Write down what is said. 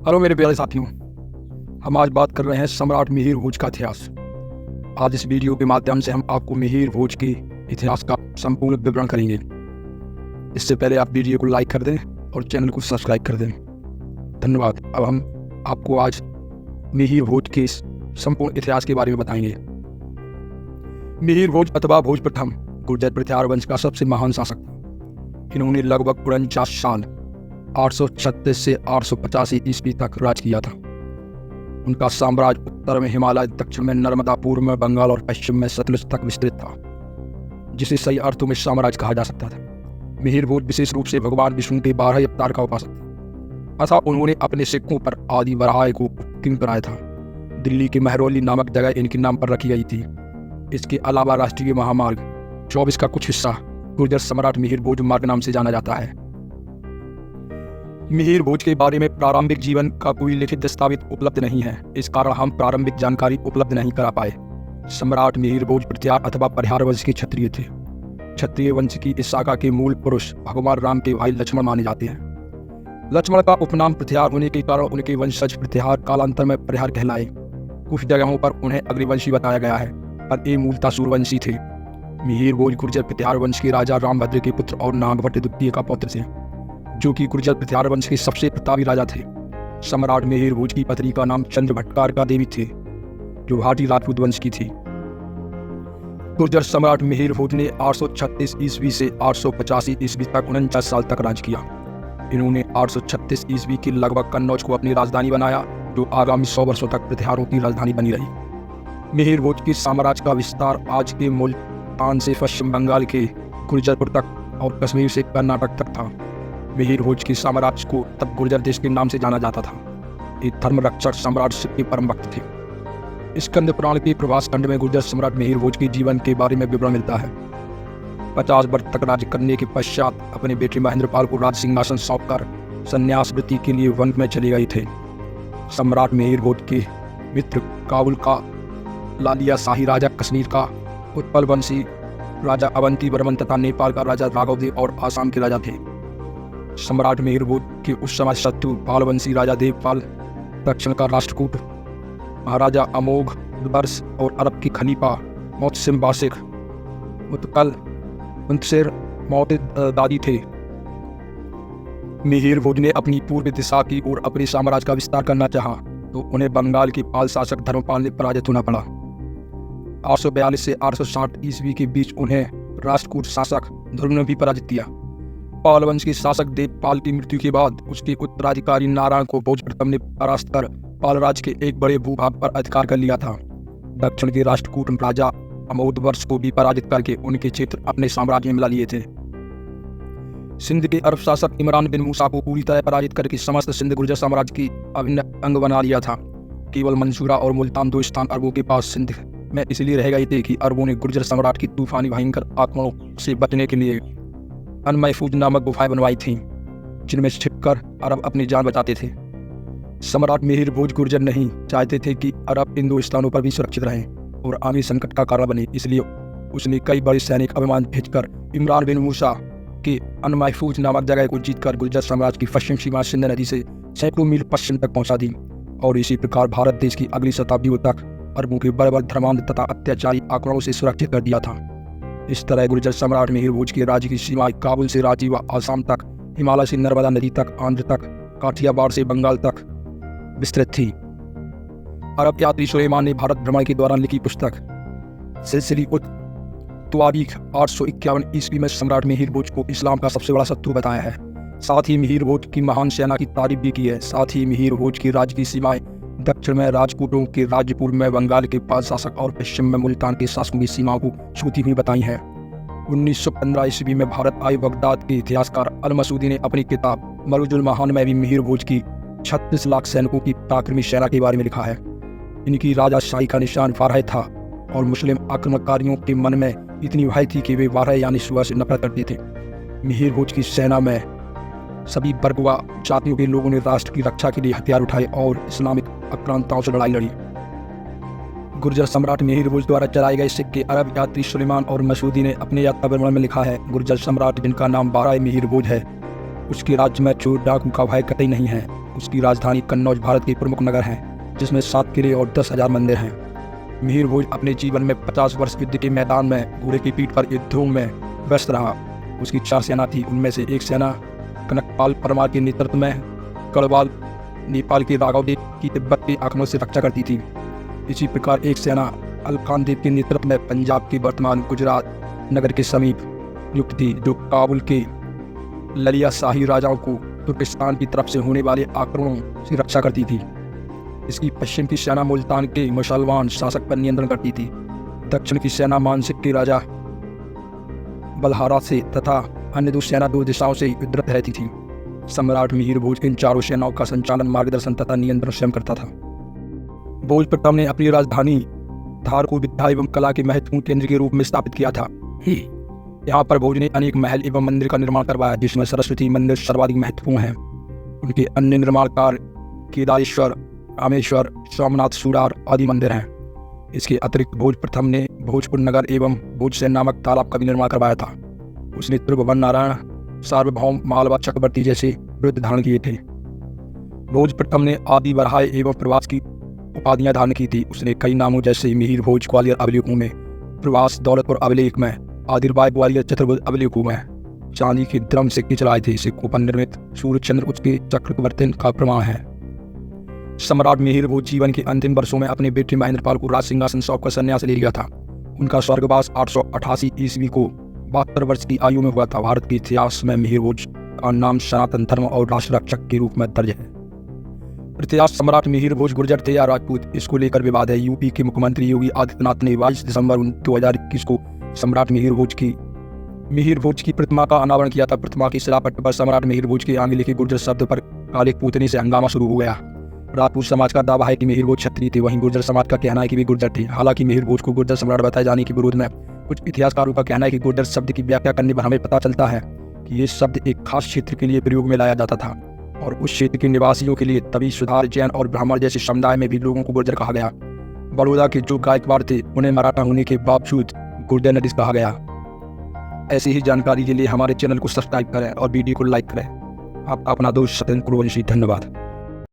Hello मेरे प्यारे साथियों, हम आज बात कर रहे हैं सम्राट मिहिर भोज का इतिहास। आज इस वीडियो के माध्यम से हम आपको मिहिर भोज के इतिहास का संपूर्ण विवरण करेंगे। इससे पहले आप वीडियो को लाइक कर दें और चैनल को सब्सक्राइब कर दें। धन्यवाद। अब हम आपको आज मिहिर भोज के संपूर्ण इतिहास के बारे में बताएंगे। मिहिर भोज अथवा भोज प्रथम गुर्जर प्रतिहार वंश का सबसे महान शासक था। इन्होंने लगभग 49 साल 836 से 885 ईस्वी तक राज किया था। उनका साम्राज्य उत्तर में हिमालय, दक्षिण में नर्मदा, पूर्व में बंगाल और पश्चिम में सतलुज तक विस्तृत था, जिसे सही अर्थों में साम्राज्य कहा जा सकता था। मिहिर भोज विशेष रूप से भगवान विष्णु के 12 अवतार का उपासक थे। अतः उन्होंने अपने सिक्कों पर आदि वराह को किंग कराया था। दिल्ली की महरौली नामक जगह इनके नाम पर रखी गई थी। इसके अलावा राष्ट्रीय महामार्ग 24 का कुछ हिस्सा गुर्जर सम्राट मिहिर भोज मार्ग नाम से जाना जाता है। मिहिर भोज के बारे में प्रारंभिक जीवन का कोई लिखित दस्तावेज उपलब्ध नहीं है। इस कारण हम प्रारंभिक जानकारी उपलब्ध नहीं करा पाए। सम्राट मिहिर भोज प्रतिहार अथवा परिहार वंश के क्षत्रिय थे। क्षत्रिय वंश की इस शाखा के मूल पुरुष भगवान राम के भाई लक्ष्मण माने जाते हैं। लक्ष्मण का उपनाम प्रतिहार होने के कारण उनके वंशज प्रतिहार कालांतर में परिहार कहलाए। कुछ जगहों पर उन्हें अग्निवंशी बताया गया है, पर ये मूलतः सूर्यवंशी थे। मिहिर भोज गुर्जर प्रतिहार वंश के राजा रामभद्र के पुत्र और नागभट्ट द्वितीय का पौत्र थे, जो कि गुर्जर प्रतिहार वंश के सबसे प्रतापी राजा थे। सम्राट मिहिर भोज की पत्नी का नाम चंद्रभट्टकार देवी थी, जो भाटी राजपूत वंश की थी। गुर्जर सम्राट मिहिर भोज ने 836 ईस्वी से 885 ईस्वी तक 49 साल तक राज किया। इन्होंने 836 ईस्वी के लगभग कन्नौज को अपनी राजधानी बनाया, जो आगामी 100 वर्षों तक प्रतिहारों की राजधानी बनी रही। मिहिर भोज के साम्राज्य का विस्तार आज के मुल्तान से पश्चिम बंगाल के गुर्जरपुर तक और कश्मीर से कर्नाटक तक था। मिहिर भोज के साम्राज्य को तब गुर्जर देश के नाम से जाना जाता था। ये धर्मरक्षक सम्राट शिव के परम भक्त थे। स्कंद पुराण के प्रभास खंड में गुर्जर सम्राट मिहिर भोज के जीवन के बारे में विवरण मिलता है। 50 वर्ष तक राज्य करने के पश्चात अपने बेटे महेंद्रपाल को राज सिंहासन सौंपकर संन्यास वृत्ति के लिए वन में चले गए थे। सम्राट मिहिर भोज के मित्र काबुल का लालिया शाही राजा, कश्मीर का उत्पल वंशी राजा अवंती वर्मन तथा नेपाल का राजा राघवदेव और आसाम के राजा थे। सम्राट मिहिर भोज के उस समय शत्रु पालवंशी राजा देवपाल, दक्षिण का राष्ट्रकूट महाराजा अमोघ वर्ष और अरब की खलीफा मोतसिम बासिक मुतकल मुंतसिर दादी थे। मिहिर भोज ने अपनी पूर्व दिशा की ओर अपने साम्राज्य का विस्तार करना चाहा, तो उन्हें बंगाल के पाल शासक धर्मपाल ने पराजित होना पड़ा। 842 से 860 ईस्वी के बीच उन्हें राष्ट्रकूट शासक ध्रुव ने भी पराजित किया। पाल वंश के शासक देवपाल की मृत्यु के बाद उसके उत्तराधिकारी नारायण को भोज प्रथम ने परास्त कर पाल राज्य के एक बड़े भूभाग पर अधिकार कर लिया था। दक्षिण के राष्ट्रकूट राजा अमोधवर्ष को भी पराजित करके उनके क्षेत्र अपने साम्राज्य में मिला लिए थे। सिंध के अरब शासक इमरान बिन मूसा को पूरी तरह पराजित करके समस्त सिंध गुर्जर साम्राज्य की अभिन्न अंग बना लिया था। केवल मंसूरा और मुल्तान 2 स्थान अरबों के पास सिंध में इसलिए रह गए थे कि अरबों ने गुर्जर सम्राट की तूफानी भयंकर आक्रमणों से बचने के लिए अनमहफूज नामक गुफाएं बनवाई थीं, जिनमें छिपकर अरब अपनी जान बचाते थे। सम्राट मिहिर भोज गुर्जर नहीं चाहते थे कि अरब इन 2 स्थानों पर भी सुरक्षित रहें और आगे संकट का कारण बने। इसलिए उसने कई बड़े सैनिक अभिमान भेजकर इमरान बिन मूसा के अनमहफूज नामक जगह को जीतकर गुर्जर साम्राज्य की पश्चिम सीमा सिंध नदी से सैकड़ों मील पश्चिम तक पहुंचा दी और इसी प्रकार भारत देश की अगली शताब्दियों तक अरबों के बर्बर धर्मांध तथा अत्याचारी आक्रमणों से सुरक्षित कर दिया था। इस तरह गुर्जर सम्राट मिहिर भोज के राज्य की सीमाएं काबुल से रांची व आसाम तक, हिमालय से नर्मदा नदी तक, आंध्र तक, काठियावाड़ से बंगाल तक विस्तृत थी। अरब यात्री सुलेमान ने भारत भ्रमण के दौरान लिखी पुस्तक सिलसिली उत तवारीख 851 ईस्वी में सम्राट मिहिर भोज को इस्लाम का सबसे बड़ा शत्रु बताया है। साथ ही मिहिर भोज की महान सेना की तारीफ भी की है। साथ ही मिहिर भोज के राज्य की सीमाएं दक्षिण में राजपूतों के राज्य, पूर्व में बंगाल के पाल शासक और पश्चिम में मुल्तान के शासकों की सीमाओं को छूती हुई बताई हैं। 1915 ईस्वी में भारत आए बगदाद के इतिहासकार अल मसूदी ने अपनी किताब मरूजुल महान में भी मिहिर भोज की 36 लाख सैनिकों की पराक्रमी सेना के बारे में लिखा है। इनकी राजाशाही का निशान वाराह था और मुस्लिम आक्रमणकारियों के मन में इतनी भय थी कि वे वाराह यानी सुबह से नफरत करते थे। मिहिर भोज की सेना में सभी वर्ग व जातियों के लोगों ने राष्ट्र की रक्षा के लिए हथियार उठाए और इस्लामिक आक्रांताओं से लड़ाई लड़ी। गुर्जर सम्राट मिहिर भोज द्वारा चलाए गए सिक्के अरब यात्री सुलेमान और मसूदी ने अपने यात्रा विवरण में लिखा है। गुर्जर सम्राट जिनका नाम बाराह मिहिर भोज है, उसके राज्य में चोर डाकू का भय कतई नहीं है। उसकी राजधानी कन्नौज भारत के प्रमुख नगर हैं, जिसमें 7 किले और 10,000 मंदिर हैं। मिहिर भोज अपने जीवन में 50 वर्ष युद्ध के मैदान में घोड़े की पीठ पर युद्धों में व्यस्त रहा। उसकी 4 सेना थी। उनमें से एक सेना कनकपाल परमार के नेतृत्व में गढ़वाल नेपाल के राघवदेव की तिब्बत के आक्रमण से रक्षा करती थी। इसी प्रकार एक सेना अलखान देव के नेतृत्व में पंजाब के वर्तमान गुजरात नगर के समीप युक्त थी, जो काबुल के ललिया शाही राजाओं को तुर्किस्तान की तरफ से होने वाले आक्रमणों से रक्षा करती थी। इसकी पश्चिम की सेना मुल्तान के मुसलमान शासक पर नियंत्रण करती थी। दक्षिण की सेना मानसिक के राजा बलहारा से तथा अन्य 2 सेना 2 दिशाओं से युद्धरत रहती थी। सम्राट मिहिर भोज इन चारों सेनाओं का संचालन, मार्गदर्शन तथा नियंत्रण स्वयं करता था। भोज प्रथम ने अपनी राजधानी धार को विद्या एवं कला के महत्वपूर्ण केंद्र के रूप में स्थापित किया था। यहाँ पर भोज ने अनेक महल एवं मंदिर का निर्माण करवाया, जिसमें सरस्वती मंदिर सर्वाधिक महत्वपूर्ण है। उनके अन्य निर्माण कार्य केदारेश्वर, रामेश्वर, सोमनाथ, सूरार आदि मंदिर हैं। इसके अतिरिक्त भोज प्रथम ने भोजपुर नगर एवं भोजसेन नामक तालाब का भी निर्माण करवाया था। उसने त्रिभुवन नारायण, सार्वभौम, मालवा चक्रवर्ती जैसे बिरुद धारण किए थे। भोज प्रथम ने आदि बरहाय एवं प्रवास की उपाधियां धारण की थी। उसने कई नामों जैसे मिहिर भोज ग्वालियर अभिलेखों में, प्रवास दौलतपुर अभिलेख में, आदिरबाई ग्वालियर चतुर्भुज अभिलेखों में चांदी के द्रम सिक्के चलाए थे। सिक्कों पर निर्मित सूर्यचंद्र उसके चक्रवर्ती का प्रमाण है। सम्राट मिहिर भोज जीवन के अंतिम वर्षों में अपने बेटे महेंद्रपाल को राज सिंहासन सौंपकर संन्यास ले लिया था। उनका स्वर्गवास 888 ईस्वी को 72 वर्ष की आयु में हुआ था। भारत के इतिहास में मिहिर भोज का नाम सनातन धर्म और राष्ट्र रक्षक के रूप में दर्ज है। इतिहास सम्राट मिहिर भोज गुर्जर थे या राजपूत, इसको लेकर विवाद है। यूपी के मुख्यमंत्री योगी आदित्यनाथ ने 22 दिसंबर 2021 को सम्राट मिहिर भोज की प्रतिमा का अनावरण किया था। प्रतिमा की शिलापट्ट पर सम्राट मिहिर भोज के आगे लिखे गुर्जर शब्द पर काले पूतने से हंगामा शुरू हो गया। राजपूत समाज का दावा है कि मिहिर भोज क्षत्रिय थे, वहीं गुर्जर समाज का कहना है कि वे गुर्जर थे। हालांकि मिहिर भोज को गुर्जर सम्राट बताए जाने के विरोध में कुछ इतिहासकारों का कहना है कि गुर्जर शब्द की व्याख्या करने पर हमें पता चलता है कि ये शब्द एक खास क्षेत्र के लिए प्रयोग में लाया जाता था और उस क्षेत्र के निवासियों के लिए। तभी सुधार, जैन और ब्राह्मण जैसे समुदाय में भी लोगों को गुर्जर कहा गया। बड़ौदा के जो गायकवाड़ थे उन्हें मराठा होने के बावजूद गुर्जर नदिस कहा गया। ऐसी ही जानकारी के लिए हमारे चैनल को सब्सक्राइब करें और वीडियो को लाइक करें। आपका अपना दोस्त सत्येंद्र कुरवंशी। धन्यवाद।